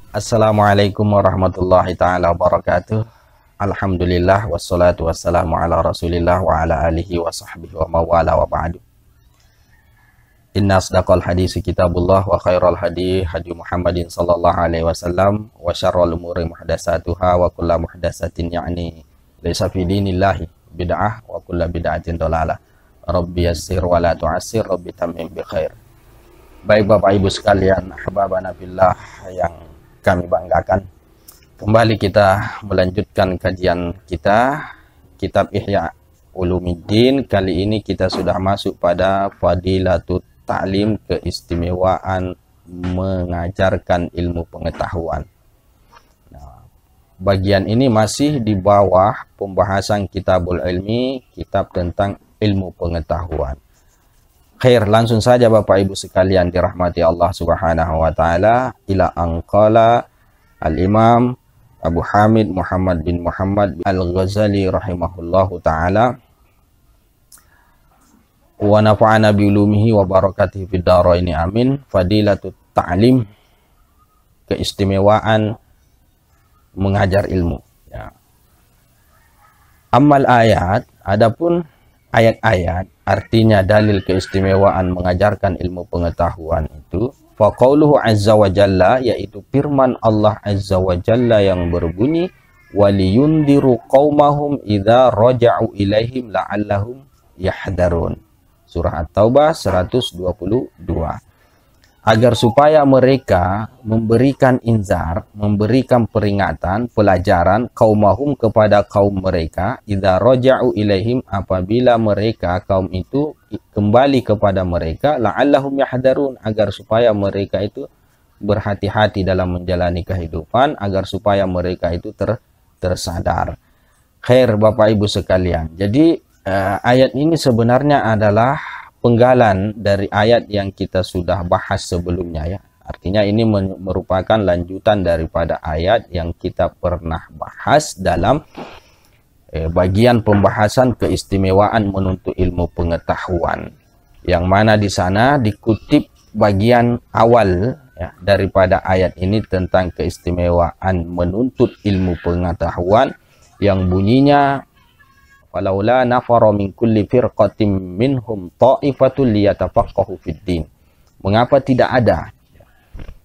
Assalamualaikum warahmatullahi ta'ala wabarakatuh. Alhamdulillah wassalatu wassalamu ala rasulillah wa ala alihi wa sahbihi wa mawala wa ba'du. Inna asdaqal hadisi kitabullah wa khairal hadi hadi Muhammadin sallallahu alaihi wasallam wa syarrul umuri muhdasatuhah wa kulla muhdasatin ya'ni laysa fi dinillahi bid'ah wa kulla bid'atin dalalah. Rabbi yassir wa la tu'assir, Rabbi tamim bi khair. Baik Bapak Ibu sekalian, ahbabana fillah yang kami banggakan, kembali kita melanjutkan kajian kita kitab Ihya Ulumuddin. Kali ini kita sudah masuk pada Fadilatut Ta'lim, keistimewaan mengajarkan ilmu pengetahuan. Nah, bagian ini masih di bawah pembahasan Kitabul Ilmi, kitab tentang ilmu pengetahuan. Khair, langsung saja Bapak Ibu sekalian dirahmati Allah Subhanahu wa taala, ila anqala Al-Imam Abu Hamid Muhammad bin Muhammad Al-Ghazali rahimahullahu taala wa nafa'ana bi ulumihi wa barakatihi fid dharain amin. Fadilatut ta'lim, keistimewaan mengajar ilmu, ya. Amal ayat, adapun ayat-ayat artinya dalil keistimewaan mengajarkan ilmu pengetahuan itu, faqauluhu azza wa jalla, yaitu firman Allah azza wa jalla yang berbunyi waliyundiru qaumahum idza raja'u ilaihim la'allahum yahdarun. Surah At-Taubah 122. Agar supaya mereka memberikan inzar, memberikan peringatan, pelajaran qaumahum kepada kaum mereka, idza raja'u ilaihim, apabila mereka kaum itu kembali kepada mereka, la'allahum yahdarun, agar supaya mereka itu berhati-hati dalam menjalani kehidupan, agar supaya mereka itu tersadar. Khair Bapak Ibu sekalian. Jadi ayat ini sebenarnya adalah penggalan dari ayat yang kita sudah bahas sebelumnya, ya. Artinya ini merupakan lanjutan daripada ayat yang kita pernah bahas dalam bagian pembahasan keistimewaan menuntut ilmu pengetahuan, yang mana di sana dikutip bagian awal, ya, daripada ayat ini tentang keistimewaan menuntut ilmu pengetahuan, yang bunyinya falaula nafara min kulli firqatin minhum ta'ifatul liyatafaqahu fid din. Mengapa tidak ada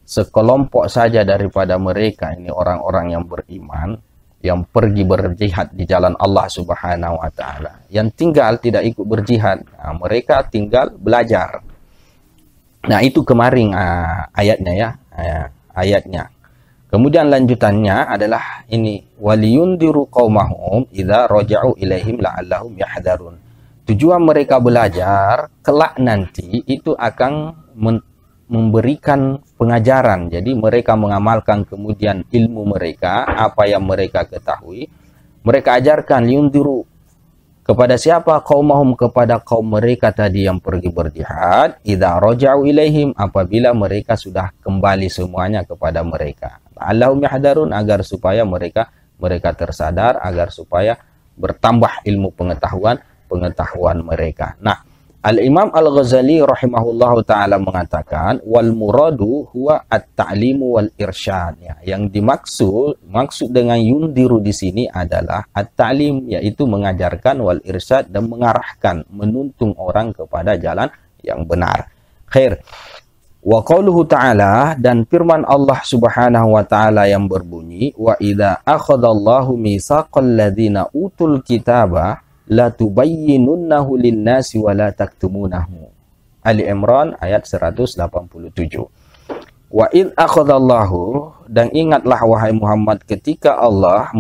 sekelompok saja daripada mereka ini orang-orang yang beriman yang pergi berjihad di jalan Allah Subhanahu wa taala, yang tinggal tidak ikut berjihad. Nah, mereka tinggal belajar. Nah, itu kemarin ayatnya, ya, ayatnya. Kemudian lanjutannya adalah ini waliyundiru qaumahum idza raja'u ilaihim la'allahum yahdarun. Tujuan mereka belajar kelak nanti itu akan memberikan pengajaran. Jadi mereka mengamalkan kemudian ilmu mereka, apa yang mereka ketahui, mereka ajarkan. Liyundiru kepada siapa? Qaumahum, kepada kaum mereka tadi yang pergi berjihad, idza raja'u ilaihim, apabila mereka sudah kembali semuanya kepada mereka. Allahum yahdarun, agar supaya mereka tersadar, agar supaya bertambah ilmu pengetahuan mereka. Nah, Al-Imam Al-Ghazali rahimahullahu taala mengatakan wal muradu huwa at-ta'limu wal irsyad, ya. Yang maksud dengan yundiru di sini adalah at-ta'lim, yaitu mengajarkan, wal irsyad, dan mengarahkan, menuntun orang kepada jalan yang benar. Khair. Wa qauluhu ta'ala, dan firman Allah Subhanahu wa taala yang berbunyi wa idza akhadallahu mitsaqal ladzina utul kitaba la tubayyinunnahu lin-nasi wa la taktumunahu. Ali Imran ayat 187. Wa id akhadallahu, dan ingatlah wahai Muhammad ketika Allah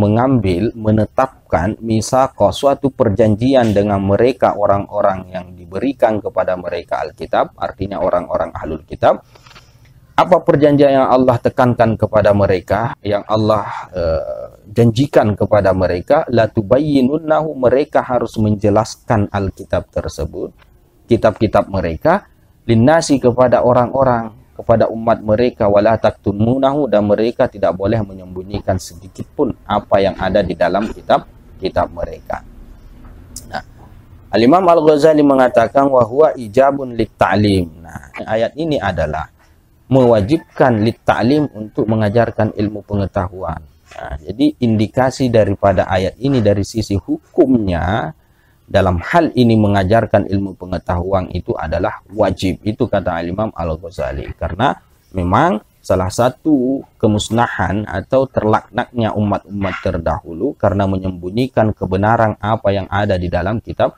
menetapkan misaqa, suatu perjanjian dengan mereka, orang-orang yang diberikan kepada mereka Alkitab, artinya orang-orang ahlul kitab. Apa perjanjian yang Allah tekankan kepada mereka, yang Allah janjikan kepada mereka? La tubayyinunnahu, mereka harus menjelaskan Alkitab tersebut, kitab-kitab mereka, linnasi, kepada orang-orang, kepada umat mereka, wala taktumunahu, dan mereka tidak boleh menyembunyikan sedikit pun apa yang ada di dalam kitab mereka. Nah, Al-Imam Al-Ghazali mengatakan wa huwa ijabun lit ta'lim. Nah, ayat ini adalah mewajibkan lit-ta'lim untuk mengajarkan ilmu pengetahuan. Nah, jadi indikasi daripada ayat ini dari sisi hukumnya dalam hal ini mengajarkan ilmu pengetahuan itu adalah wajib. Itu kata Imam Al-Ghazali. Karena memang salah satu kemusnahan atau terlaknatnya umat-umat terdahulu karena menyembunyikan kebenaran apa yang ada di dalam kitab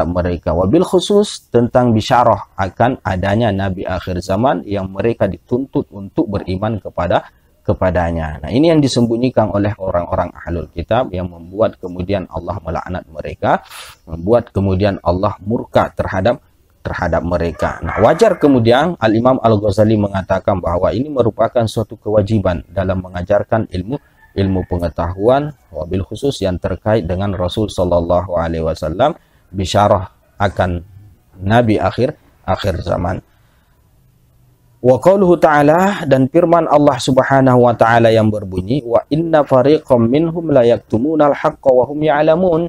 mereka. Wabil khusus tentang bisyarah akan adanya Nabi akhir zaman yang mereka dituntut untuk beriman kepadanya. Nah, ini yang disembunyikan oleh orang-orang ahlul kitab yang membuat kemudian Allah melaknat mereka, membuat kemudian Allah murka terhadap mereka. Nah, wajar kemudian Al-Imam Al-Ghazali mengatakan bahwa ini merupakan suatu kewajiban dalam mengajarkan ilmu pengetahuan, wabil khusus yang terkait dengan Rasul sallallahu alaihi wasallam, bisyarah akan Nabi akhir zaman. Wa qauluhu ta'ala, dan firman Allah Subhanahu wa ta'ala yang berbunyi, wa inna fariqam minhum la yaktumunal haqqa wa hum ya'lamun.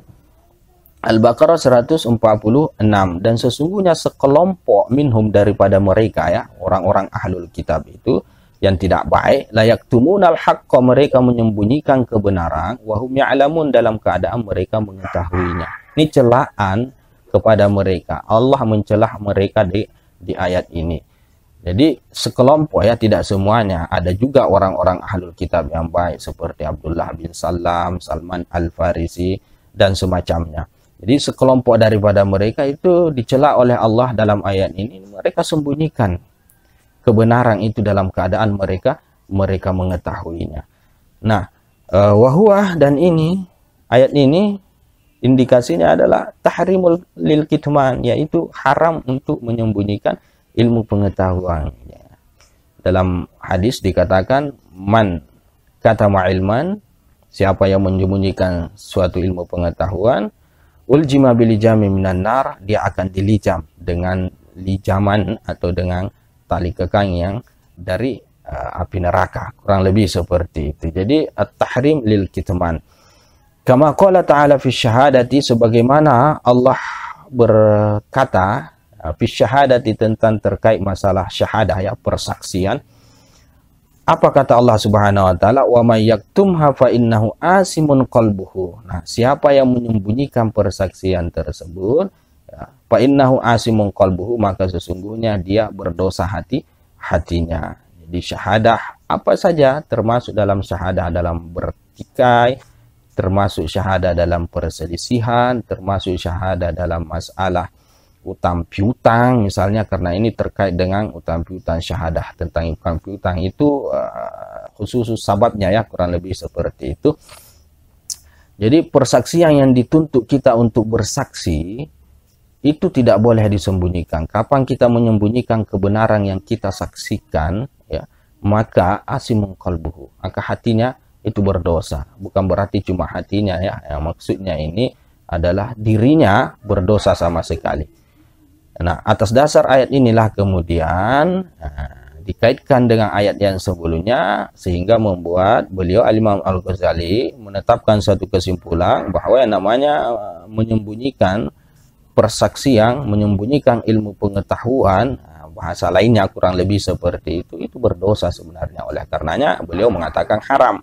Al-Baqarah 146. Dan sesungguhnya sekelompok minhum daripada mereka, ya, orang-orang ahlul kitab itu yang tidak baik, la yaktumunal haqqa, mereka menyembunyikan kebenaran, wa hum ya'lamun, dalam keadaan mereka mengetahuinya. Ini celaan kepada mereka. Allah mencelah mereka di ayat ini. Jadi sekelompok, ya, tidak semuanya. Ada juga orang-orang ahlul kitab yang baik seperti Abdullah bin Salam, Salman Al-Farisi dan semacamnya. Jadi sekelompok daripada mereka itu dicela oleh Allah dalam ayat ini. Mereka sembunyikan kebenaran itu dalam keadaan mereka mengetahuinya. Nah, wahwa, dan ini ayat ini indikasinya adalah tahrimul lil kitman, yaitu haram untuk menyembunyikan ilmu pengetahuan. Dalam hadis dikatakan, man katama ilman, siapa yang menyembunyikan suatu ilmu pengetahuan, uljima bilijami minan nar, dia akan dilijam dengan lijaman atau dengan tali kekang yang dari api neraka. Kurang lebih seperti itu. Jadi at-tahrim lil kitman. Kama qala ta'ala fi syahadati, sebagaimana Allah berkata fi syahadati tentang terkait masalah syahadah, ya, persaksian. Apa kata Allah Subhanahu wa taala? Wa may yaktumha fa innahu asimun qalbuhu. Nah, siapa yang menyembunyikan persaksian tersebut, ya, fa innahu asimun qalbuhu, maka sesungguhnya dia berdosa hatinya. Jadi syahadah apa saja, termasuk dalam syahadah dalam bertikai, termasuk syahadah dalam perselisihan, termasuk syahadah dalam masalah utang piutang misalnya, karena ini terkait dengan utang piutang. Syahadah tentang utang piutang itu khusus sababnya, ya, kurang lebih seperti itu. Jadi persaksian yang dituntut kita untuk bersaksi itu tidak boleh disembunyikan. Kapan kita menyembunyikan kebenaran yang kita saksikan, ya, maka asimun qalbuhu, maka hatinya itu berdosa. Bukan berarti cuma hatinya, ya, yang maksudnya ini adalah dirinya berdosa sama sekali. Nah, atas dasar ayat inilah kemudian dikaitkan dengan ayat yang sebelumnya, sehingga membuat beliau Al-Imam Al-Ghazali menetapkan satu kesimpulan bahwa yang namanya menyembunyikan persaksian, menyembunyikan ilmu pengetahuan, bahasa lainnya kurang lebih seperti itu berdosa sebenarnya. Oleh karenanya beliau mengatakan haram.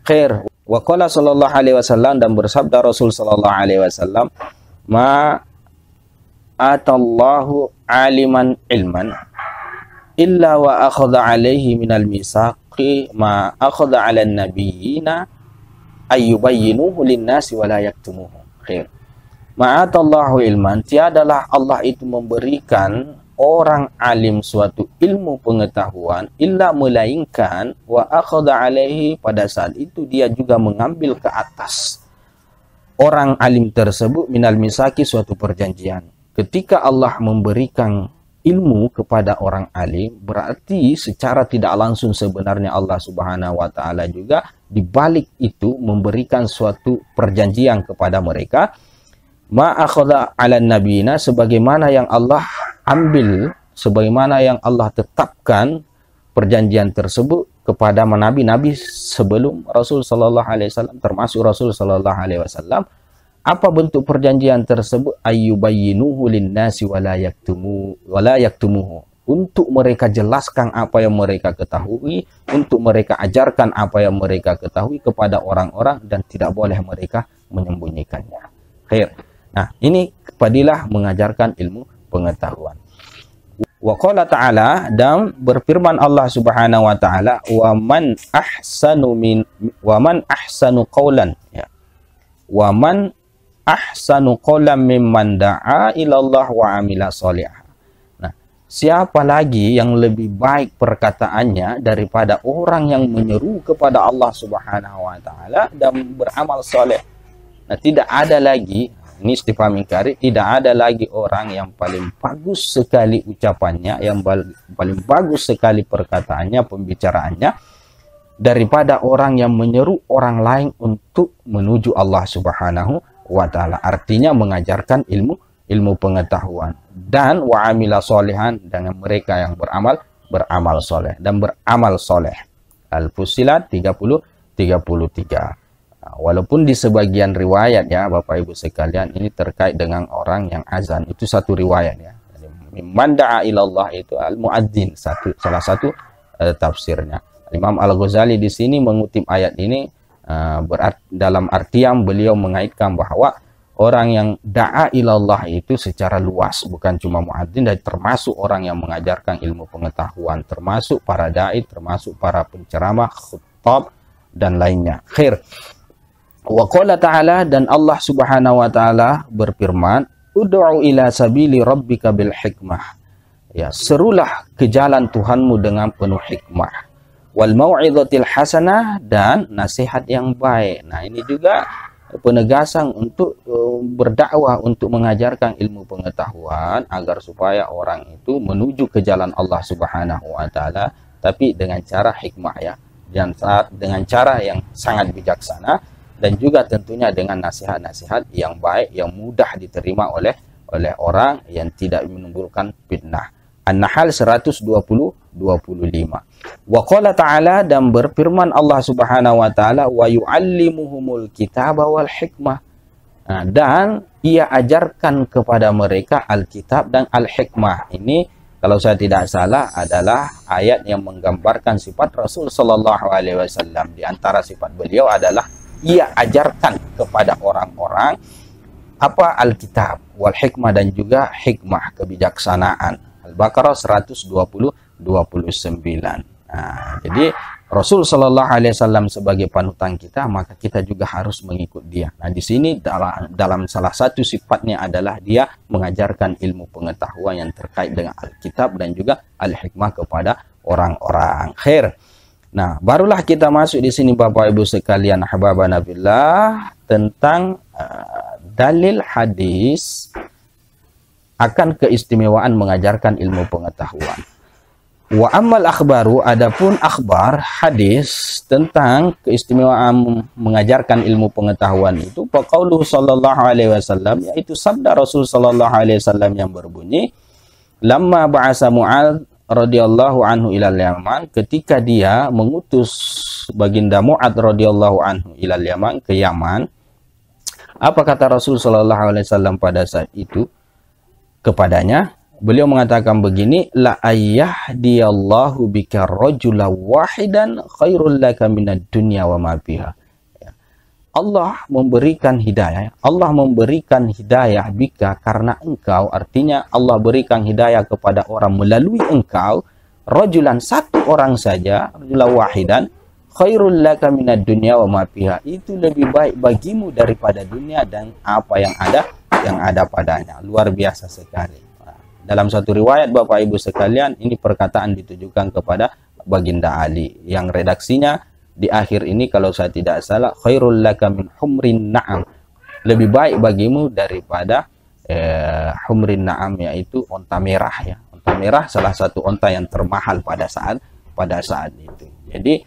Khair. Wa qala sallallahu alaihi wasallam, dan bersabda Rasul sallallahu alaihi wasallam, ma atallahu aliman ilman illa wa akhadha alaihi minal misaqi ma akhadha ala nabiyina ayyubayyinuhu linnasi wa la yaktumuhu. Khair. Ma'atallahu ilman, tiadalah Allah itu memberikan orang alim suatu ilmu pengetahuan illa, melainkan wa akhadha alaihi, pada saat itu dia juga mengambil ke atas orang alim tersebut minal misaki, suatu perjanjian. Ketika Allah memberikan ilmu kepada orang alim, berarti secara tidak langsung sebenarnya Allah Subhanahu wa taala juga di balik itu memberikan suatu perjanjian kepada mereka. Ma akhadha 'alan nabiyina, sebagaimana yang Allah ambil, sebagaimana yang Allah tetapkan perjanjian tersebut kepada nabi-nabi sebelum Rasul sallallahu alaihi wasallam, termasuk Rasul sallallahu alaihi wasallam. Apa bentuk perjanjian tersebut? Ayyubayyinuhu linnasi wala yaktumuhu, untuk mereka jelaskan apa yang mereka ketahui, untuk mereka ajarkan apa yang mereka ketahui kepada orang-orang, dan tidak boleh mereka menyembunyikannya. Khair. Nah, ini fadilah mengajarkan ilmu pengetahuan. Wa qala ta'ala, dan berfirman Allah Subhanahu wa taala, wa man ahsanu qawlan, ya. Wa man ahsanu qawlan mimman da'a ila Allah wa amila shalihah. Siapa lagi yang lebih baik perkataannya daripada orang yang menyeru kepada Allah Subhanahu wa taala dan beramal soleh. Nah, tidak ada lagi, ini istifham ingkari, tidak ada lagi orang yang paling bagus sekali ucapannya, yang paling bagus sekali perkataannya, pembicaraannya, daripada orang yang menyeru orang lain untuk menuju Allah Subhanahu wa taala. Artinya mengajarkan ilmu pengetahuan, dan wa amila sholihan, dengan mereka yang beramal soleh dan beramal soleh. Al-Fussilat 30-33. Nah, walaupun di sebagian riwayat, ya Bapak Ibu sekalian, ini terkait dengan orang yang azan, itu satu riwayat, ya. Mimman da'a ilallah itu al-muadzin, salah satu tafsirnya. Imam Al-Ghazali di sini mengutip ayat ini dalam artian beliau mengaitkan bahwa orang yang da'a ilallah itu secara luas, bukan cuma muadzin, dan termasuk orang yang mengajarkan ilmu pengetahuan, termasuk para dai, termasuk para penceramah, khutab, dan lainnya. Khair. Wa qala ta'ala, dan Allah Subhanahu wa taala berfirman, ud'u ila sabili rabbika bil hikmah. Ya, serulah ke jalan Tuhanmu dengan penuh hikmah. Wal mau'izatil hasanah, dan nasihat yang baik. Nah, ini juga penegasan untuk berdakwah, untuk mengajarkan ilmu pengetahuan agar supaya orang itu menuju ke jalan Allah Subhanahu wa taala, tapi dengan cara hikmah, ya, dan dengan cara yang sangat bijaksana, dan juga tentunya dengan nasihat-nasihat yang baik yang mudah diterima oleh orang, yang tidak menimbulkan fitnah. An-Nahl 120-25. Wa qala ta'ala, dan berfirman Allah Subhanahu wa taala, wa yu'allimuhumul kitaba wal hikmah. Nah, dan ia ajarkan kepada mereka Alkitab dan Al-Hikmah. Ini kalau saya tidak salah adalah ayat yang menggambarkan sifat Rasul sallallahu alaihi wasallam. Di antara sifat beliau adalah ia ajarkan kepada orang-orang apa Alkitab wal hikmah, dan juga hikmah, kebijaksanaan. Al-Baqarah 120-29. Nah, jadi Rasul Shallallahu Alaihi Wasallam sebagai panutan kita, maka kita juga harus mengikut dia. Nah, di sini dalam salah satu sifatnya adalah dia mengajarkan ilmu pengetahuan yang terkait dengan Alkitab dan juga Al-Hikmah kepada orang-orang. Khair. Nah, barulah kita masuk di sini Bapak Ibu sekalian, ahbabana fillah, tentang dalil hadis akan keistimewaan mengajarkan ilmu pengetahuan. Wa ammal akhbaru, adapun akhbar hadis tentang keistimewaan mengajarkan ilmu pengetahuan itu, faqauluhu sallallahu alaihi wasallam, yaitu sabda Rasul sallallahu alaihi wasallam yang berbunyi, lamma ba'asa Mu'adz radhiyallahu anhu ilal Yaman, ketika dia mengutus baginda Mu'adz radhiyallahu anhu ilal Yaman, ke Yaman. Apa kata Rasul sallallahu alaihi wasallam pada saat itu kepadanya? Beliau mengatakan begini, la ayyahdiyallahu bika rajulan wahidan khairul laka minad dunya wa ma fiha. Allah memberikan hidayah. Allah memberikan hidayah bika, karena engkau, artinya Allah berikan hidayah kepada orang melalui engkau, rajulan, satu orang saja, rajulan wahidan, khairul laka minad dunya wa ma fiha. Itu lebih baik bagimu daripada dunia dan apa yang ada padanya. Luar biasa sekali. Dalam satu riwayat Bapak Ibu sekalian, ini perkataan ditujukan kepada Baginda Ali, yang redaksinya di akhir ini kalau saya tidak salah, khairul laka min humrin na'am, lebih baik bagimu daripada humrin na'am, yaitu onta merah, ya. Onta merah salah satu onta yang termahal pada saat itu. Jadi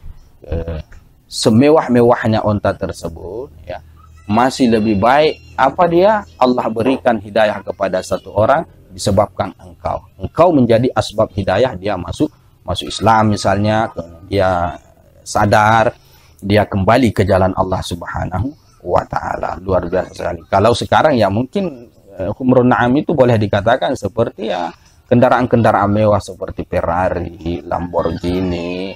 semewah-mewahnya onta tersebut, ya, masih lebih baik apa dia Allah berikan hidayah kepada satu orang disebabkan engkau menjadi asbab hidayah, dia masuk Islam misalnya, dia sadar, dia kembali ke jalan Allah Subhanahu wa taala. Luar biasa sekali. Kalau sekarang ya mungkin humrun na'am itu boleh dikatakan seperti ya kendaraan-kendaraan mewah seperti Ferrari, Lamborghini,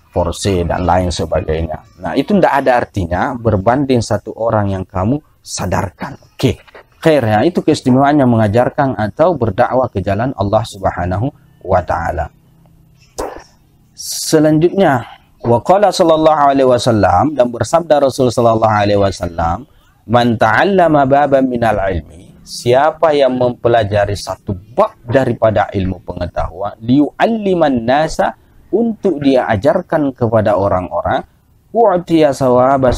Porsche dan lain sebagainya. Nah, itu tidak ada artinya berbanding satu orang yang kamu sadarkan. Oke, khairnya itu keistimewaannya mengajarkan atau berdakwah ke jalan Allah Subhanahu wa taala. Selanjutnya, waqala sallallahu alaihi wasallam, dan bersabda Rasul sallallahu alaihi wasallam, man ta'allama baban minal ilmi, siapa yang mempelajari satu bab daripada ilmu pengetahuan, liyu'alliman nasa, untuk dia ajarkan kepada orang-orang, u'tiya sawaba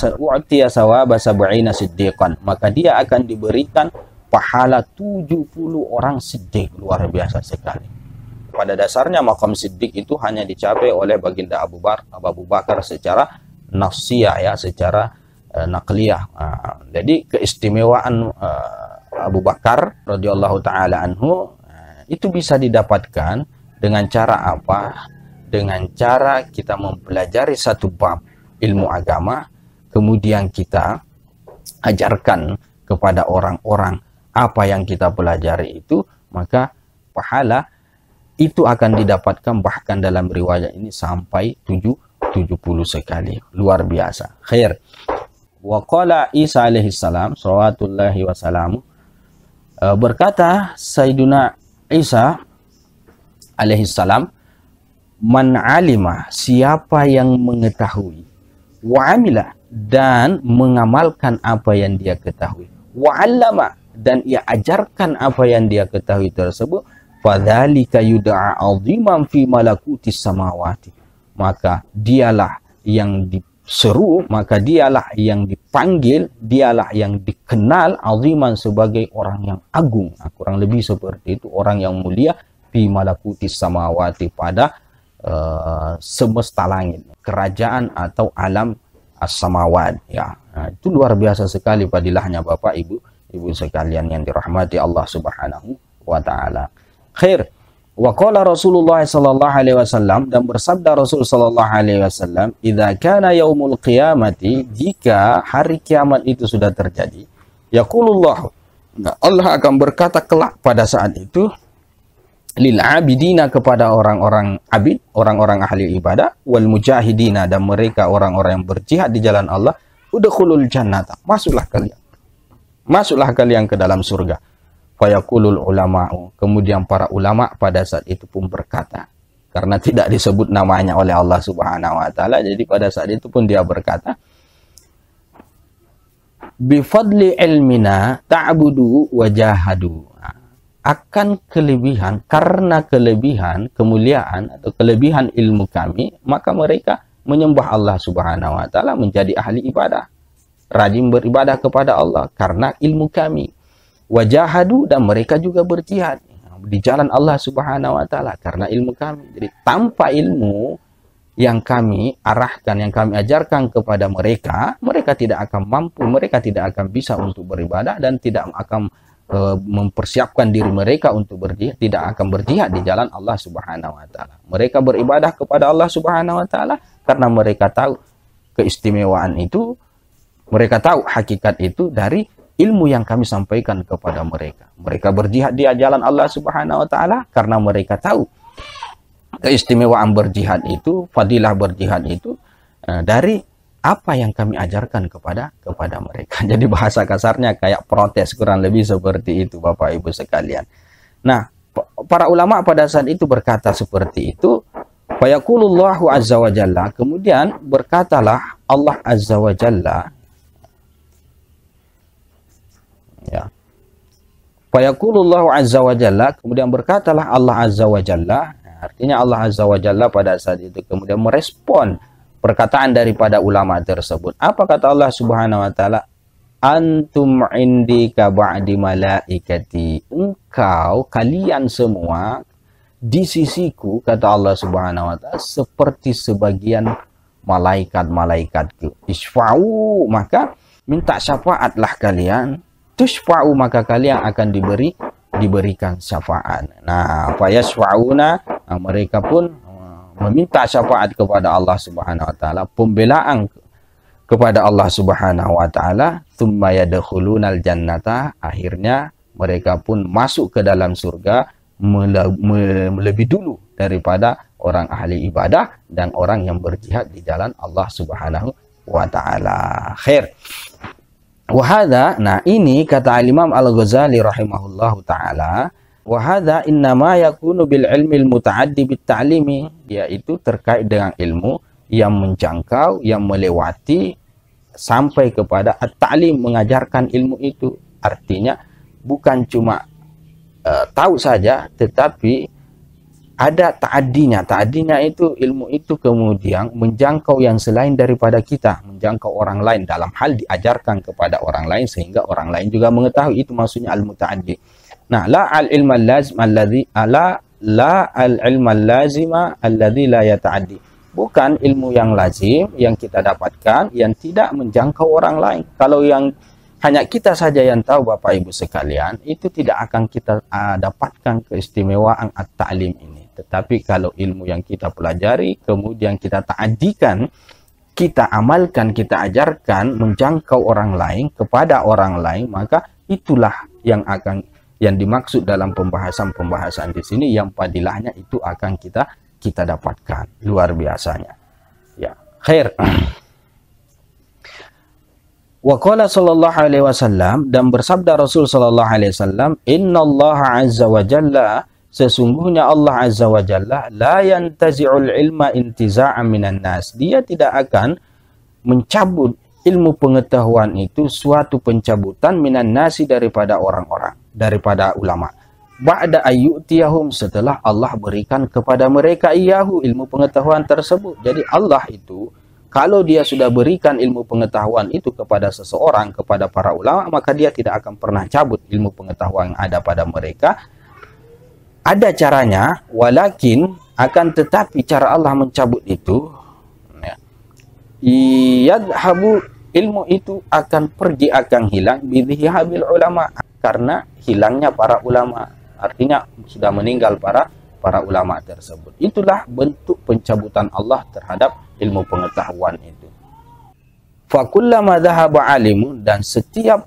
sab'ina siddiqan, maka dia akan diberikan pahala 70 orang siddiq. Luar biasa sekali. Pada dasarnya maqam siddiq itu hanya dicapai oleh baginda Abu Bakar secara nafsiyah, ya, secara naqliyah. Jadi keistimewaan Abu Bakar radhiyallahu taala anhu itu bisa didapatkan dengan cara apa? Dengan cara kita mempelajari satu bab ilmu agama, kemudian kita ajarkan kepada orang-orang apa yang kita pelajari itu, maka pahala itu akan didapatkan bahkan dalam riwayat ini sampai 70 sekali. Luar biasa. Khair. Wa qala Isa alaihi salam, salawatullahi wa salamu, berkata Sayyiduna Isa alaihi salam, man alima, siapa yang mengetahui, wa amila, dan mengamalkan apa yang dia ketahui, wa allama, dan ia ajarkan apa yang dia ketahui tersebut, fadzalika yud'a 'aziman fi malakutis samawati, maka dialah yang diseru, maka dialah yang dipanggil, dialah yang dikenal 'aziman sebagai orang yang agung. Kurang lebih seperti itu, orang yang mulia, fi malakutis samawati, pada semesta langit, kerajaan atau alam as-samawat, ya. Nah, itu luar biasa sekali padilahnya Bapak Ibu sekalian yang dirahmati Allah Subhanahu wa taala. Khair. Wa qala Rasulullah sallallahu alaihi wasallam, dan bersabda Rasul sallallahu alaihi wasallam, idza kana yaumul qiyamati, jika hari kiamat itu sudah terjadi, yaqulullah, Allah akan berkata kelak pada saat itu, lil abidina, kepada orang-orang abid, orang-orang ahli ibadah, wal mujahidina, dan mereka orang-orang yang berjihad di jalan Allah, udkhulul jannata, masuklah kalian ke dalam surga. Fayaqulul ulama'u, kemudian para ulama pada saat itu pun berkata, karena tidak disebut namanya oleh Allah Subhanahu wa taala, jadi pada saat itu pun dia berkata, bifadli ilmina ta'budu wa jahadu, akan kelebihan, karena kelebihan, kemuliaan atau kelebihan ilmu kami, maka mereka menyembah Allah Subhanahu wa taala, menjadi ahli ibadah, rajin beribadah kepada Allah karena ilmu kami. Wajahadu, dan mereka juga berjihad di jalan Allah Subhanahu wa taala karena ilmu kami. Jadi tanpa ilmu yang kami arahkan, yang kami ajarkan kepada mereka, mereka tidak akan mampu, mereka tidak akan bisa untuk beribadah, dan tidak akan mempersiapkan diri mereka untuk berjihad, tidak akan berjihad di jalan Allah Subhanahu wa taala. Mereka beribadah kepada Allah Subhanahu wa taala karena mereka tahu keistimewaan itu, mereka tahu hakikat itu dari ilmu yang kami sampaikan kepada mereka. Mereka berjihad di jalan Allah Subhanahu wa taala karena mereka tahu keistimewaan berjihad itu, fadilah berjihad itu dari apa yang kami ajarkan kepada mereka. Jadi bahasa kasarnya kayak protes, kurang lebih seperti itu Bapak Ibu sekalian. Nah, para ulama pada saat itu berkata seperti itu. Fayaqulullahu azza wa jalla, kemudian berkatalah Allah azza wa jalla, ya. Fayaqulullahu azza wa jalla, kemudian berkatalah Allah azza wa jalla. Artinya Allah azza wa jalla pada saat itu kemudian merespon perkataan daripada ulama tersebut. Apa kata Allah Subhanahu wa taala? Antum indi ka ba'di malaikati, engkau, kalian semua di sisiku, kata Allah Subhanahu wa taala, seperti sebagian malaikat-malaikatku. Isfa'u, maka minta syafaatlah kalian. Tushfa'u, maka kalian akan diberikan syafaat. Nah, fayasfa'una, mereka pun meminta syafaat kepada Allah Subhanahu wa taala, pembelaan kepada Allah Subhanahu wa taala, tsumma yadkhulunal jannata, akhirnya mereka pun masuk ke dalam surga, lebih dulu daripada orang ahli ibadah dan orang yang berjihad di jalan Allah Subhanahu wa taala. Khair. Wa hadza, nah ini kata Imam Al-Ghazali rahimahullahu taala, wa hadza innama yakunu bil ilmi al mutaaddi bit ta'limi, yaitu terkait dengan ilmu yang menjangkau, yang melewati sampai kepada at-ta'lim, mengajarkan ilmu itu. Artinya bukan cuma tahu saja, tetapi ada ta'addinya. Ta'addinya itu ilmu itu kemudian menjangkau yang selain daripada kita, menjangkau orang lain dalam hal diajarkan kepada orang lain sehingga orang lain juga mengetahui. Itu maksudnya al-muta'addi. Nah, la al-ilma lazim alladhi la al-ilma lazima alladhi la yata'addi. Bukan ilmu yang lazim yang kita dapatkan yang tidak menjangkau orang lain. Kalau yang hanya kita saja yang tahu, Bapak Ibu sekalian, itu tidak akan kita dapatkan keistimewaan at-ta'lim ini. Tetapi kalau ilmu yang kita pelajari, kemudian kita ta'adikan, kita amalkan, kita ajarkan, menjangkau orang lain, kepada orang lain, maka itulah yang dimaksud dalam pembahasan-pembahasan di sini, yang padilahnya itu akan kita dapatkan. Luar biasanya. Ya, khair. Wa qala sallallahu alaihi wasallam, dan bersabda Rasul sallallahu alaihi wasallam, innallaha azza wa jalla, sesungguhnya Allah azza wa jalla, la yantazi'ul ilma intiza'an minan nas, dia tidak akan mencabut ilmu pengetahuan itu suatu pencabutan minan nasi, daripada orang-orang, daripada ulama. Ba'da ayyutiyahum, setelah Allah berikan kepada mereka iyahu, ilmu pengetahuan tersebut. Jadi Allah itu, kalau dia sudah berikan ilmu pengetahuan itu kepada seseorang, kepada para ulama, maka dia tidak akan pernah cabut ilmu pengetahuan yang ada pada mereka. Ada caranya, walakin, akan tetapi cara Allah mencabut itu, yadhabu, ilmu itu akan pergi, akan hilang, bidhihabil ulama, karena hilangnya para ulama. Artinya sudah meninggal para ulama tersebut. Itulah bentuk pencabutan Allah terhadap ilmu pengetahuan itu. Fakullama dhahaba alimun, dan setiap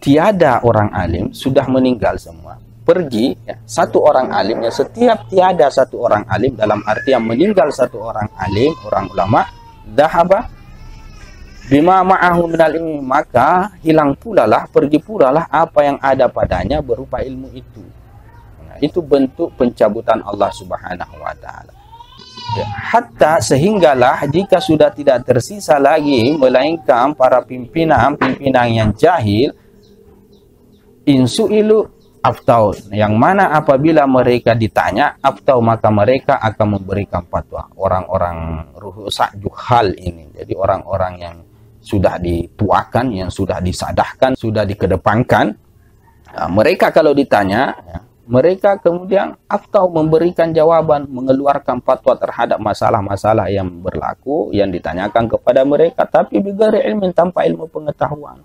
tiada orang alim, sudah meninggal semua, pergi ya, satu orang alimnya, setiap tiada satu orang alim, dalam arti yang meninggal satu orang alim, orang ulama, dhahaba bima ma'ahu minal ilmi, maka hilang pula lah, pergi pula lah apa yang ada padanya berupa ilmu itu. Nah, itu bentuk pencabutan Allah Subhanahu wa taala. Ya, hatta sehinggalah jika sudah tidak tersisa lagi melainkan para pimpinan yang jahil, insu'ilu aftau, yang mana apabila mereka ditanya aftau, maka mereka akan memberikan fatwa. Orang-orang ruhusa juhal ini, jadi orang-orang yang sudah dituakan, yang sudah disadahkan, sudah dikedepankan, mereka kalau ditanya, mereka kemudian aftau, memberikan jawaban, mengeluarkan fatwa terhadap masalah-masalah yang berlaku, yang ditanyakan kepada mereka, tapi bighairi ilmin, tanpa ilmu pengetahuan.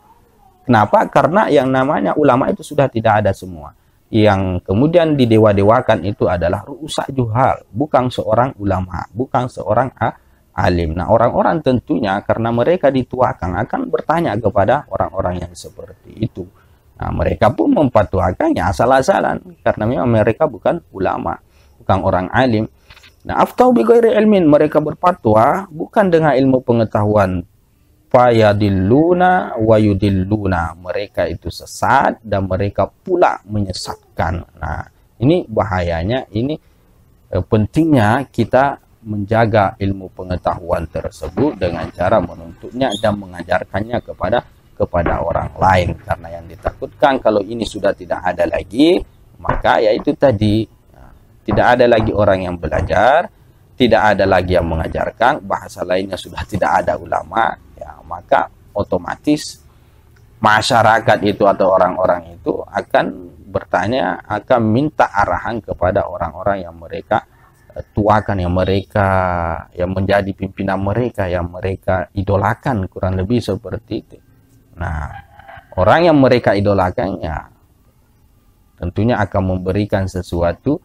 Kenapa? Karena yang namanya ulama itu sudah tidak ada semua. Yang kemudian didewa-dewakan itu adalah ru'usa juhal, bukan seorang ulama, bukan seorang alim. Nah, orang-orang tentunya karena mereka dituakan akan bertanya kepada orang-orang yang seperti itu. Nah, mereka pun memfatwakannya asal-asalan karena memang mereka bukan ulama, bukan orang alim. Nah, aftau bi ghairi ilmin, mereka berfatwa bukan dengan ilmu pengetahuan. Fayadilluna wa yudilluna, mereka itu sesat dan mereka pula menyesatkan. Nah, ini bahayanya, ini pentingnya kita menjaga ilmu pengetahuan tersebut dengan cara menuntutnya dan mengajarkannya kepada orang lain. Karena yang ditakutkan kalau ini sudah tidak ada lagi, maka yaitu tadi, tidak ada lagi orang yang belajar, tidak ada lagi yang mengajarkan, bahasa lainnya sudah tidak ada ulama, ya, maka otomatis masyarakat itu atau orang-orang itu akan bertanya, akan minta arahan kepada orang-orang yang mereka tuakan, yang menjadi pimpinan mereka, yang mereka idolakan, kurang lebih seperti itu. Nah, orang yang mereka idolakan ya tentunya akan memberikan sesuatu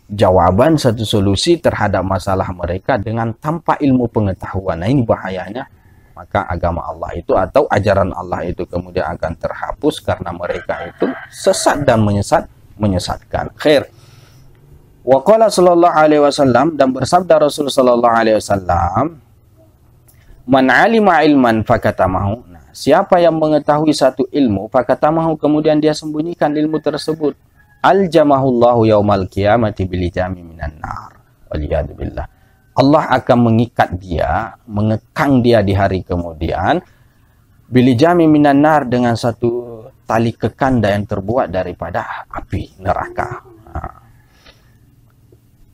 jawaban, satu solusi terhadap masalah mereka dengan tanpa ilmu pengetahuan. Nah, ini bahayanya. Maka agama Allah itu atau ajaran Allah itu kemudian akan terhapus karena mereka itu sesat dan menyesat menyesatkan. Khair. Wa qala sallallahu alaihi wasallam, dan bersabda Rasul sallallahu alaihi wasallam, man alima ilman fakatamahu. Nah, siapa yang mengetahui satu ilmu fakatamahu, kemudian dia sembunyikan ilmu tersebut, aljamahullahu yaumal qiyamati bilijami minan nar. Waliyadu billah. Allah akan mengikat dia, mengekang dia di hari kemudian bilijami minan nar, dengan satu tali kekanda yang terbuat daripada api neraka.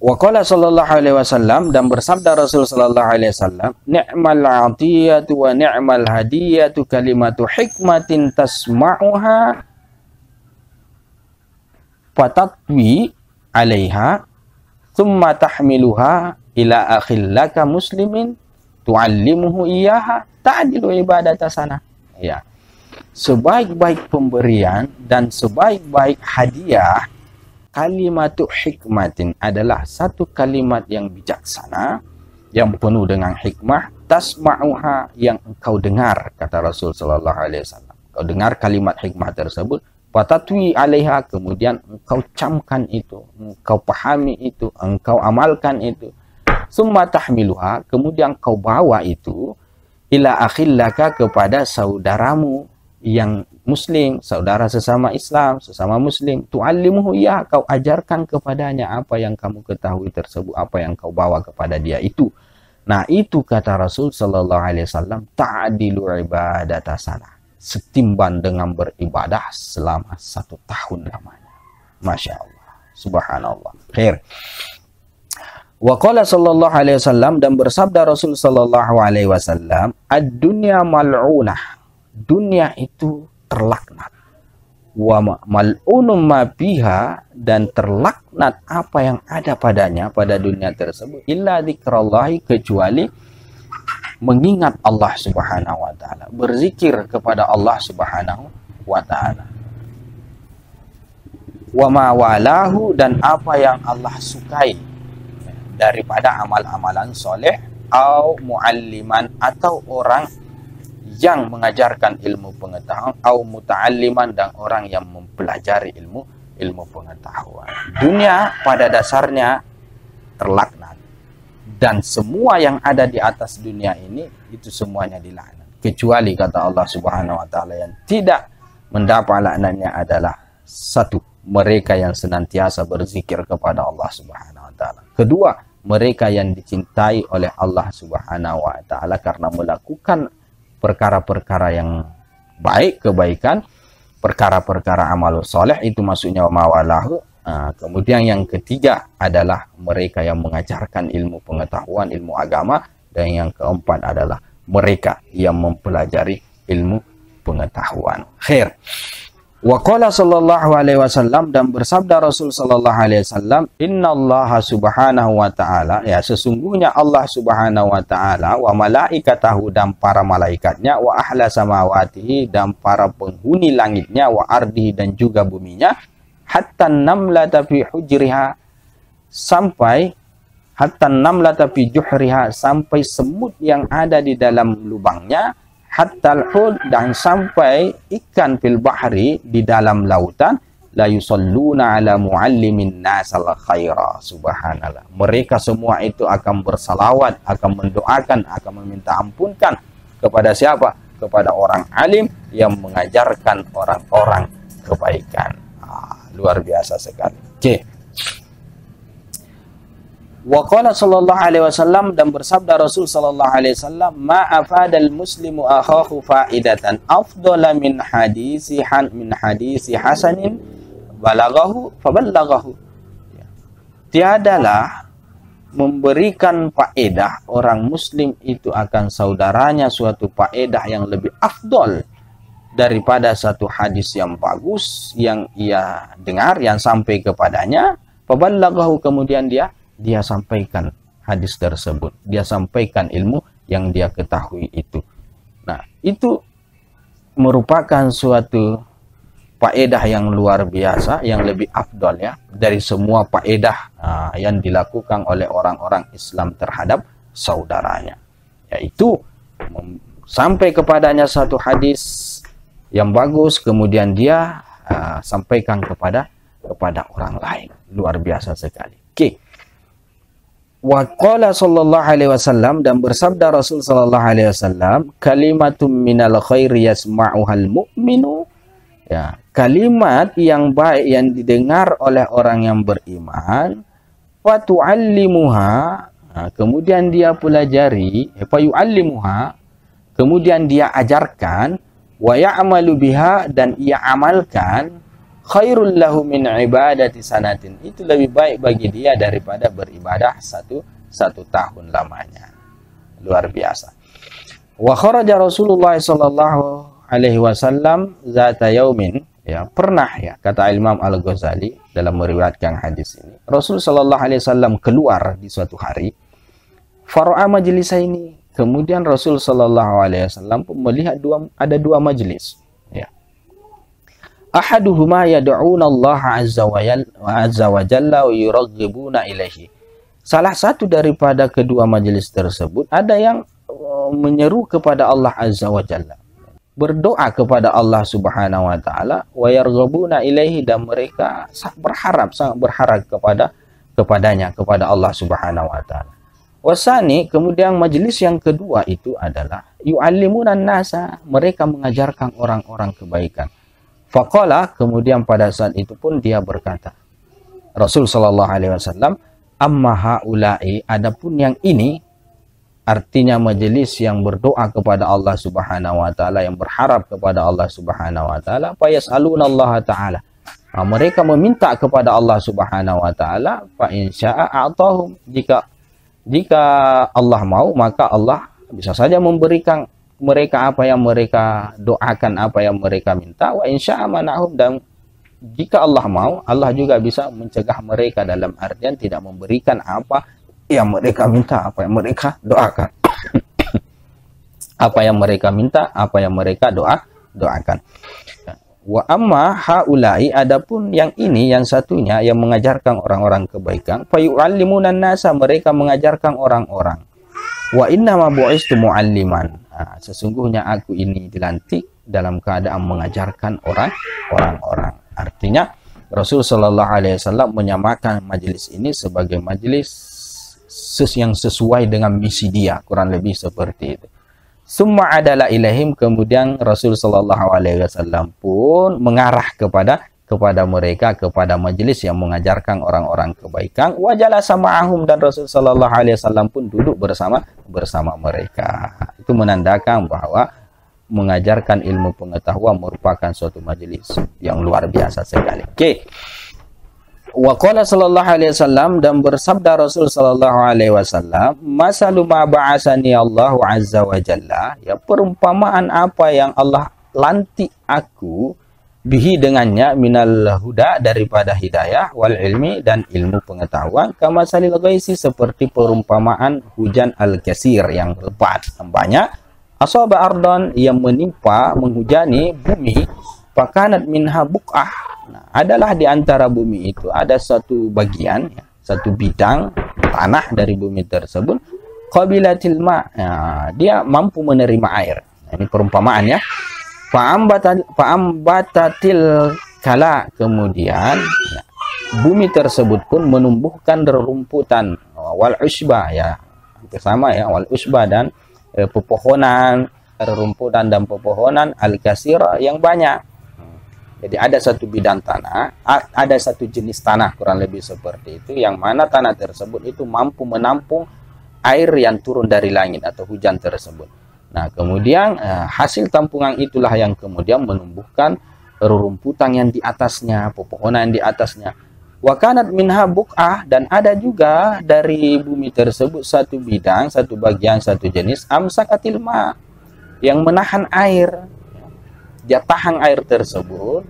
Wa qala sallallahu alaihi wasallam, dan bersabda Rasul sallallahu alaihi wasallam, ni'mal 'atiyatu wa ni'mal hadiyatu kalimatu hikmatin tasma'uha fatatwi 'alaiha thumma tahmiluha ila akhil laka muslimin tu'allimuhu iyyaha ta'dilu ibadata sana. Ya. Sebaik-baik pemberian dan sebaik-baik hadiah, kalimatu hikmatin adalah satu kalimat yang bijaksana, yang penuh dengan hikmah, tasma'uha, yang engkau dengar, kata Rasul sallallahu alaihi wasallam. Kau dengar kalimat hikmah tersebut, fatatwi 'alaiha, kemudian engkau camkan itu, engkau pahami itu, engkau amalkan itu. Summa tahmiluha, kemudian kau bawa itu ila akhillaka, kepada saudaramu yang muslim, saudara sesama Islam, sesama muslim, tu'allimuhu ya, kau ajarkan kepadanya apa yang kamu ketahui tersebut, apa yang kau bawa kepada dia itu. Nah, itu kata Rasul sallallahu alaihi wasallam, ta'dilu ibadata sana, setimbang dengan beribadah selama 1 tahun lamanya. Masya Allah, subhanallah. Khair. Wa qala sallallahu alaihi wasallam, dan bersabda Rasul sallallahu alaihi wasallam, ad-dunya mal'unah, dunia itu terlaknat, wa mal'unum ma biha, dan terlaknat apa yang ada padanya, pada dunia tersebut, illa dzikrallahi, kecuali mengingat Allah subhanahu wa ta'ala, berzikir kepada Allah subhanahu wa ta'ala, wa ma walahu, dan apa yang Allah sukai daripada amal-amalan soleh, au mualliman, atau orang yang mengajarkan ilmu pengetahuan, au muta'alliman, dan orang yang mempelajari ilmu pengetahuan. Dunia pada dasarnya terlaknat, dan semua yang ada di atas dunia ini itu semuanya dilaknat, kecuali kata Allah subhanahu wa ta'ala, yang tidak mendapat laknatnya adalah satu, mereka yang senantiasa berzikir kepada Allah subhanahu wa ta'ala. Kedua, mereka yang dicintai oleh Allah subhanahu wa ta'ala karena melakukan perkara-perkara yang baik, kebaikan, perkara-perkara amal soleh, itu maksudnya mawalahu. Kemudian yang ketiga adalah mereka yang mengajarkan ilmu pengetahuan, ilmu agama. Dan yang keempat adalah mereka yang mempelajari ilmu pengetahuan. Khair. Wa qala sallallahu alaihi wasallam, dan bersabda Rasul sallallahu alaihi wasallam, innallaha subhanahu wa ta'ala, ya, sesungguhnya Allah subhanahu wa ta'ala, wa malaikatahu, dan para malaikatnya, wa ahla samawatihi, dan para penghuni langitnya, wa ardihi, dan juga buminya, hatta namlata fi hujriha, sampai hatta namlata fi juhriha, sampai semut yang ada di dalam lubangnya, hatta al-hud, dan sampai ikan fil bahri, di dalam lautan, la yusalluna ala muallimin nasal khaira. Subhanallah, mereka semua itu akan bersalawat, akan mendoakan, akan meminta ampunkan kepada siapa? Kepada orang alim yang mengajarkan orang-orang kebaikan. Luar biasa sekali. Okay. Wa qala sallallahu alaihi wasallam, dan bersabda Rasul sallallahu alaihi wasallam, ma afadal muslimu akhahu faidatan afdala min hadisi hasanin balaghahu faballaghahu. Tiadalah memberikan faedah orang muslim itu akan saudaranya suatu faedah yang lebih afdol daripada satu hadis yang bagus yang ia dengar, yang sampai kepadanya, faballaghahu, kemudian dia sampaikan hadis tersebut, dia sampaikan ilmu yang dia ketahui itu. Nah, itu merupakan suatu faedah yang luar biasa, yang lebih afdal, ya, dari semua faedah yang dilakukan oleh orang-orang Islam terhadap saudaranya, yaitu sampai kepadanya satu hadis yang bagus, kemudian dia sampaikan kepada kepada orang lain. Luar biasa sekali. Okey. Wa qala sallallahu alaihi wasallam, dan bersabda Rasul sallallahu alaihi wasallam, kalimatum minal khairi yasma'uhal mu'minu. Ya, kalimat yang baik yang didengar oleh orang yang beriman, fa tu'allimuha, kemudian dia pelajari, fa yu'allimuha, kemudian dia ajarkan, wa ya'malu biha, dan ia amalkan, khairul lahu min ibadati sanatin. Itu lebih baik bagi dia daripada beribadah satu tahun lamanya. Luar biasa. Wa kharaja Rasulullah sallallahu alaihi wasallam zata yaumin, ya, pernah, ya, kata Imam Al-Ghazali dalam meriwayatkan hadis ini, Rasul sallallahu alaihi wasallam keluar di suatu hari, fara'a majlisaini, kemudian Rasul sallallahu alaihi wasallam pun melihat ada dua majlis, ya. Ahaduhuma yad'una Allah azza wa jalla wa yuraghibuna ilaihi. Salah satu daripada kedua majlis tersebut ada yang menyeru kepada Allah azza wa jalla, berdoa kepada Allah subhanahu wa ta'ala, wa yarghabuna ilaihi, dan mereka sangat berharap kepadanya, kepada Allah subhanahu wa ta'ala. Wasani, kemudian majlis yang kedua itu adalah yu'allimunan nasa, mereka mengajarkan orang-orang kebaikan. Faqala, kemudian pada saat itu pun dia berkata, Rasul sallallahu alaihi wasallam, amma haula'i, adapun yang ini, artinya majelis yang berdoa kepada Allah subhanahu wa ta'ala, yang berharap kepada Allah subhanahu wa ta'ala, fa yas'aluna Allah ta'ala, mereka meminta kepada Allah subhanahu wa ta'ala, fa insya'a a'tahum, jika Allah mau, maka Allah bisa saja memberikan mereka apa yang mereka doakan, apa yang mereka minta, wa insya'a mana'hum, dan jika Allah mau, Allah juga bisa mencegah mereka, dalam artian tidak memberikan apa yang mereka minta, apa yang mereka doakan. Apa yang mereka minta, apa yang mereka doakan. Wa amma haula'i, adapun yang ini, yang satunya, yang mengajarkan orang-orang kebaikan, fa yu'allimunan nasa, mereka mengajarkan orang-orang. Wa inna ma bu'istu mu'alliman, sesungguhnya aku ini dilantik dalam keadaan mengajarkan orang-orang. Artinya Rasul sallallahu alaihi wasallam menyamakan majlis ini sebagai majlis yang sesuai dengan misi dia, kurang lebih seperti itu. Summa adala ilaihim, kemudian Rasul sallallahu alaihi wasallam pun mengarah kepada mereka, kepada majlis yang mengajarkan orang-orang kebaikan. Wa jalasa ma'ahum, dan Rasul sallallahu alaihi wasallam pun duduk bersama mereka. Itu menandakan bahwa mengajarkan ilmu pengetahuan merupakan suatu majlis yang luar biasa sekali. Okey. Wa qala sallallahu alaihi wasallam, dan bersabda Rasul sallallahu alaihi wasallam, masalu ma ba'asani Allah azza wa jalla, ya, perumpamaan apa yang Allah lantik aku bihi dengannya, minal huda, daripada hidayah, wal ilmi, dan ilmu pengetahuan, kama salil ghaisi, seperti perumpamaan hujan al-kasir yang lebat, yang banyak, asaba ardon, yang menimpa, menghujani bumi, fakanat minha buq'ah, adalah di antara bumi itu ada satu bagian, ya, satu bidang tanah dari bumi tersebut, qabilatil ma, dia mampu menerima air. Ini perumpamaan, ya. Fa'ambatatil kala, kemudian bumi tersebut pun menumbuhkan rerumputan, wal usba, ya, sama, ya, wal usba, dan pepohonan, rerumputan dan pepohonan, al-kasira, yang banyak. Jadi ada satu bidang tanah, ada satu jenis tanah, kurang lebih seperti itu, yang mana tanah tersebut itu mampu menampung air yang turun dari langit atau hujan tersebut. Nah, kemudian hasil tampungan itulah yang kemudian menumbuhkan rerumputan yang di atasnya, pepohonan yang di atasnya. Wa kanat minha buq'ah, dan ada juga dari bumi tersebut satu bidang, satu bagian, satu jenis, amsakatil ma, yang menahan air. Dia tahan air tersebut.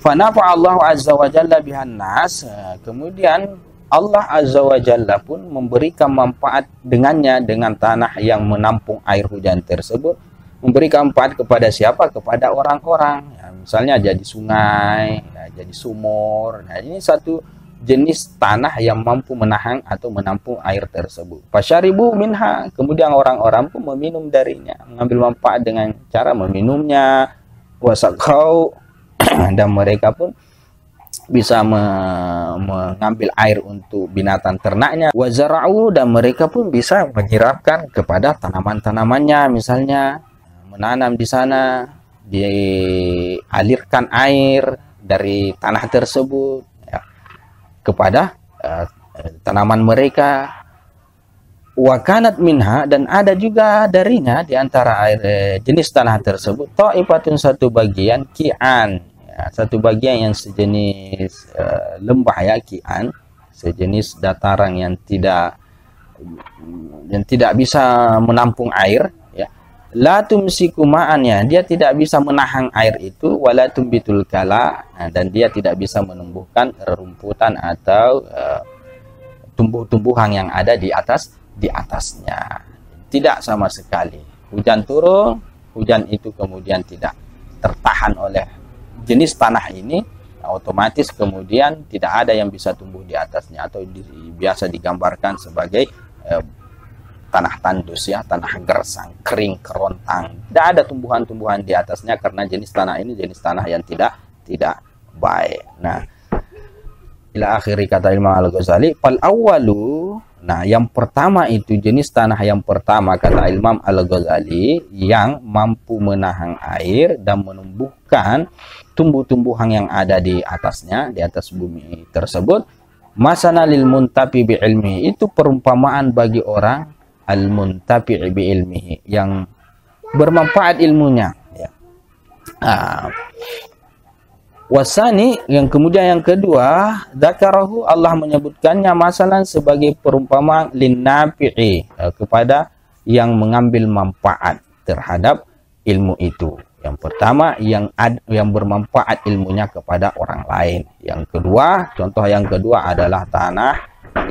Fa nafa'a Allah azza wa jalla bihan nas, kemudian Allah azza wa jalla pun memberikan manfaat dengannya, dengan tanah yang menampung air hujan tersebut, memberikan manfaat kepada siapa? Kepada orang-orang, ya, misalnya jadi sungai, ya, jadi sumur. Nah, ini satu jenis tanah yang mampu menahan atau menampung air tersebut. Fasyaribu minha, kemudian orang-orang pun meminum darinya, mengambil manfaat dengan cara meminumnya. Wasaqau, dan mereka pun bisa mengambil air untuk binatang ternaknya. Wa zara'u, dan mereka pun bisa menyiramkan kepada tanaman-tanamannya, misalnya menanam di sana, dialirkan air dari tanah tersebut ya, kepada tanaman mereka. Wa kanat minha, dan ada juga darinya di antara air jenis tanah tersebut ta'ifatun, satu bagian, ki'an, ya, satu bagian yang sejenis lembah ya, ki'an, sejenis dataran yang tidak bisa menampung air ya. La tumsiku ma'annya, dia tidak bisa menahan air itu, wala tumbitul kala, dan dia tidak bisa menumbuhkan rerumputan atau tumbuh-tumbuhan yang ada di atasnya. Tidak sama sekali. Hujan turun, hujan itu kemudian tidak tertahan oleh jenis tanah ini, otomatis kemudian tidak ada yang bisa tumbuh di atasnya, atau biasa digambarkan sebagai tanah tandus ya, tanah gersang, kering, kerontang. Tidak ada tumbuhan-tumbuhan di atasnya karena jenis tanah ini jenis tanah yang tidak baik. Nah, ila akhiri, kata Imam Al-Ghazali, fal awwalu, nah yang pertama itu, jenis tanah yang pertama kata Imam Al-Ghazali, yang mampu menahan air dan menumbuhkan tumbuh-tumbuhan yang ada di atasnya, di atas bumi tersebut, masana lil muntafi bi ilmihi, itu perumpamaan bagi orang al muntafi bi ilmihi, yang bermanfaat ilmunya ya. Wasani, yang kemudian yang kedua, dzakarahu, Allah menyebutkannya masalan sebagai perumpamaan linnafi'i, kepada yang mengambil manfaat terhadap ilmu itu. Yang pertama, yang bermanfaat ilmunya kepada orang lain. Yang kedua, contoh yang kedua adalah tanah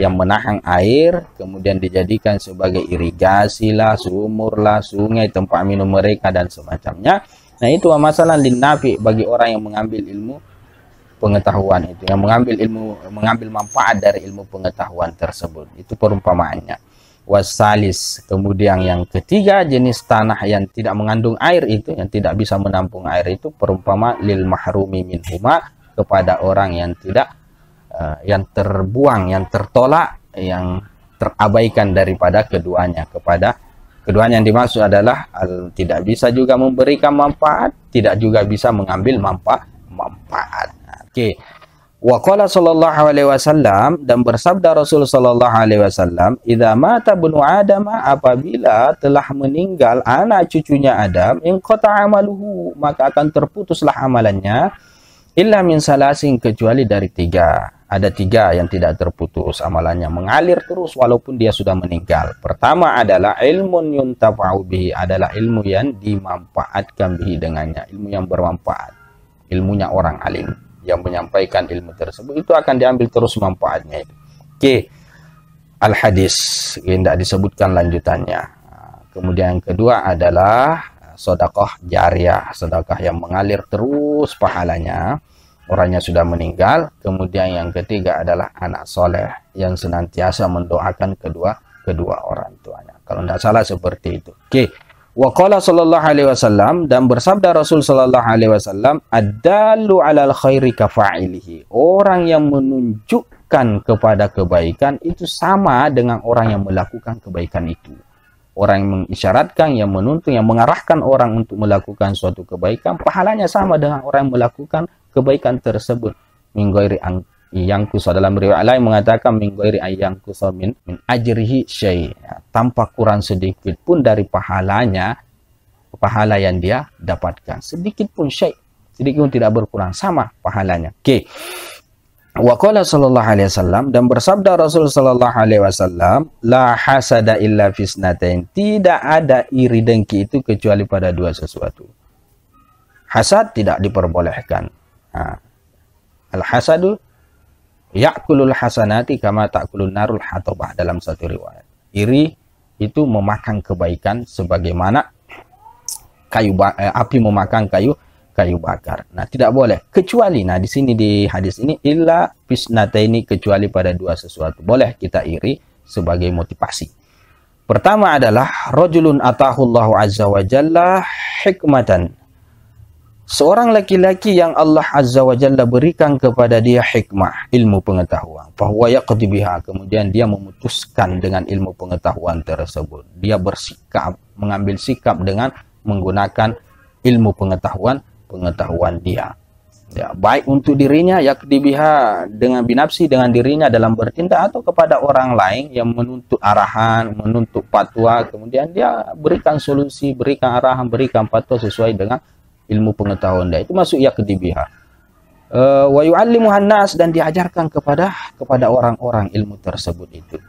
yang menahan air, kemudian dijadikan sebagai irigasi lah, sumur lah, sungai, tempat minum mereka dan semacamnya. Nah, itu masalah linnafi, bagi orang yang mengambil ilmu pengetahuan itu, yang mengambil manfaat dari ilmu pengetahuan tersebut. Itu perumpamaannya. Wasalis, kemudian yang ketiga, jenis tanah yang tidak mengandung air itu, yang tidak bisa menampung air itu, perumpama lil mahrumi minhuma, kepada orang yang tidak yang terbuang, yang tertolak, yang terabaikan daripada keduanya. Kepada keduanya yang dimaksud adalah tidak bisa juga memberikan manfaat, tidak juga bisa mengambil manfaat. Oke. Wa qala sallallahu alaihi wasallam, dan bersabda Rasul sallallahu alaihi wasallam, idza mata ibnu Adam, apabila telah meninggal anak cucunya Adam, in qata amaluhu, maka akan terputuslah amalannya, illa min salasin, kecuali dari tiga. Ada tiga yang tidak terputus amalannya, mengalir terus walaupun dia sudah meninggal. Pertama adalah ilmun yuntafa'u bihi, adalah ilmu yang dimanfaatkan bihi dengannya, ilmu yang bermanfaat, ilmunya orang alim yang menyampaikan ilmu tersebut, itu akan diambil terus manfaatnya itu. Oke. Al-hadis, tidak disebutkan lanjutannya. Kemudian yang kedua adalah sedekah jariyah, sedekah yang mengalir terus pahalanya, orangnya sudah meninggal. Kemudian yang ketiga adalah anak soleh yang senantiasa mendoakan kedua orang tuanya. Kalau tidak salah seperti itu. Oke. Wa qala sallallahu alaihi wasallam, dan bersabda Rasul sallallahu alaihi wasallam, ad-dallu 'alal khairi kafa'ilihi, orang yang menunjukkan kepada kebaikan itu sama dengan orang yang melakukan kebaikan itu. Orang yang mengisyaratkan, yang menuntun, yang mengarahkan orang untuk melakukan suatu kebaikan, pahalanya sama dengan orang yang melakukan kebaikan tersebut. Min ghairi yang kusa, dalam riwayat lain mengatakan min ghairi yang kusa min ajrihi syai', tanpa kurang sedikit pun dari pahalanya, pahala yang dia dapatkan, sedikit pun syai', sedikit pun tidak berkurang, sama pahalanya. Oke. Wa qala sallallahu alaihi wasallam, dan bersabda Rasul sallallahu alaihi wasallam, la hasada illa fisnatain, tidak ada iri dengki itu kecuali pada dua sesuatu. Hasad tidak diperbolehkan. Al hasadu ya'kulul hasanati kama ta'kulun narul hatabah, dalam satu riwayat. Iri itu memakan kebaikan sebagaimana api memakan kayu bakar. Nah, tidak boleh kecuali, nah di sini di hadis ini, illa fisnataini, kecuali pada dua sesuatu boleh kita iri sebagai motivasi. Pertama adalah rajulun atahullahu azza wa jalla hikmatan, Seorang laki-laki yang Allah Azza wa Jalla berikan kepada dia hikmah, ilmu pengetahuan. Fahuwa yaqdi biha, kemudian dia memutuskan dengan ilmu pengetahuan tersebut. Dia bersikap, mengambil sikap dengan menggunakan ilmu pengetahuan dia. Ya, baik untuk dirinya, yaqdi biha, dengan binafsi, dengan dirinya dalam bertindak, atau kepada orang lain yang menuntut arahan, menuntut fatwa, kemudian dia berikan solusi, berikan arahan, berikan fatwa sesuai dengan ilmu pengetahuan dia. Itu masuk yaqdi biha. Wa yu'allimuhan nas, dan diajarkan kepada orang-orang ilmu tersebut itu.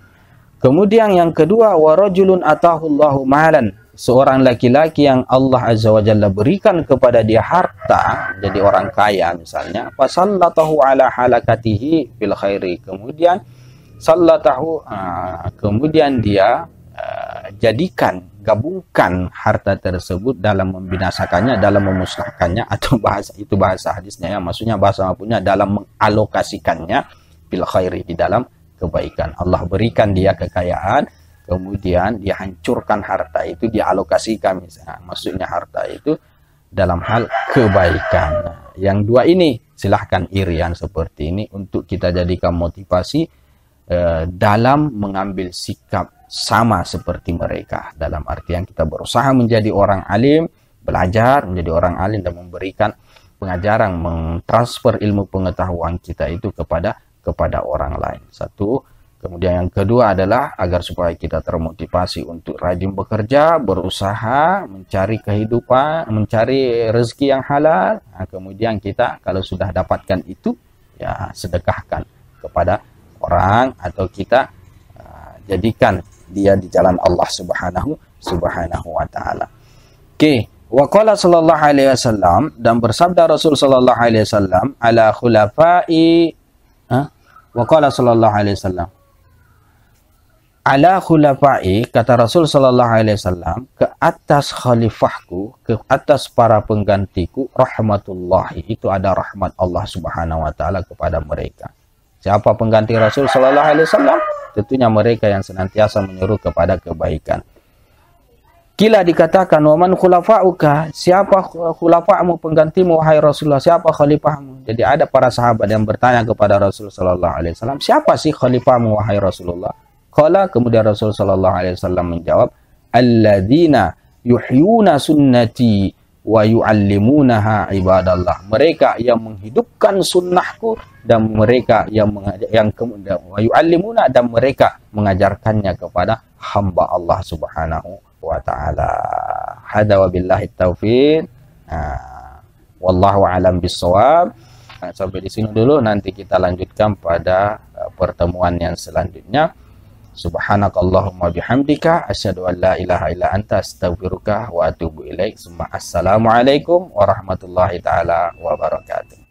Kemudian yang kedua, wa rajulun atahullahu malan, seorang laki-laki yang Allah Azza wa Jalla berikan kepada dia harta, jadi orang kaya misalnya, fasallatahu ala halakatihi fil khairi, kemudian sallatahu, kemudian dia jadikan, gabungkan harta tersebut dalam membinasakannya, dalam memusnahkannya, atau bahasa hadisnya ya, maksudnya bahasa punya dalam mengalokasikannya fil khairi, di dalam kebaikan. Allah berikan dia kekayaan, kemudian dia hancurkan harta itu, dialokasikan misalnya, maksudnya harta itu dalam hal kebaikan. Nah, yang dua ini silahkan irian seperti ini untuk kita jadikan motivasi dalam mengambil sikap sama seperti mereka, dalam artian kita berusaha menjadi orang alim, belajar menjadi orang alim, dan memberikan pengajaran, mentransfer ilmu pengetahuan kita itu kepada orang lain. Satu. Kemudian yang kedua adalah agar supaya kita termotivasi untuk rajin bekerja, berusaha mencari kehidupan, mencari rezeki yang halal. Nah, kemudian kita kalau sudah dapatkan itu, ya sedekahkan kepada orang, atau kita jadikan dia di jalan Allah Subhanahu wa taala. Oke, wa qala sallallahu alaihi wasallam, dan bersabda Rasul sallallahu alaihi wasallam, ala khulafai, wa qala sallallahu alaihi wasallam, ala khulafai, kata Rasul sallallahu alaihi wasallam, ke atas khalifahku, ke atas para penggantiku, rahmatullahi, itu ada rahmat Allah Subhanahu wa taala kepada mereka. Siapa pengganti Rasul sallallahu alaihi wasallam? Tentunya mereka yang senantiasa menyeru kepada kebaikan. Kila dikatakan, wa man khulafa'uka, siapa khulafa'mu, penggantimu wahai Rasulullah, siapa khalifahmu? Jadi ada para sahabat yang bertanya kepada Rasul sallallahu alaihi wasallam, siapa sih khalifahmu wahai Rasulullah? Qala, kemudian Rasul sallallahu alaihi wasallam menjawab, alladzina yuhyuna sunnati wa yu'allimunaha ibadallah, mereka yang menghidupkan sunnahku, dan mereka yang kemudian wa yu'allimuna, dan mereka mengajarkannya kepada hamba Allah Subhanahu wa taala. Hada wa billahi taufiq. Wallahu alam bissawab. Sampai di sini dulu, nanti kita lanjutkan pada pertemuan yang selanjutnya. Subhanakallahumma bihamdika asyhadu an la ilaha illa anta astaghfiruka wa atubu ilaik. Assalamualaikum warahmatullahi taala wabarakatuh.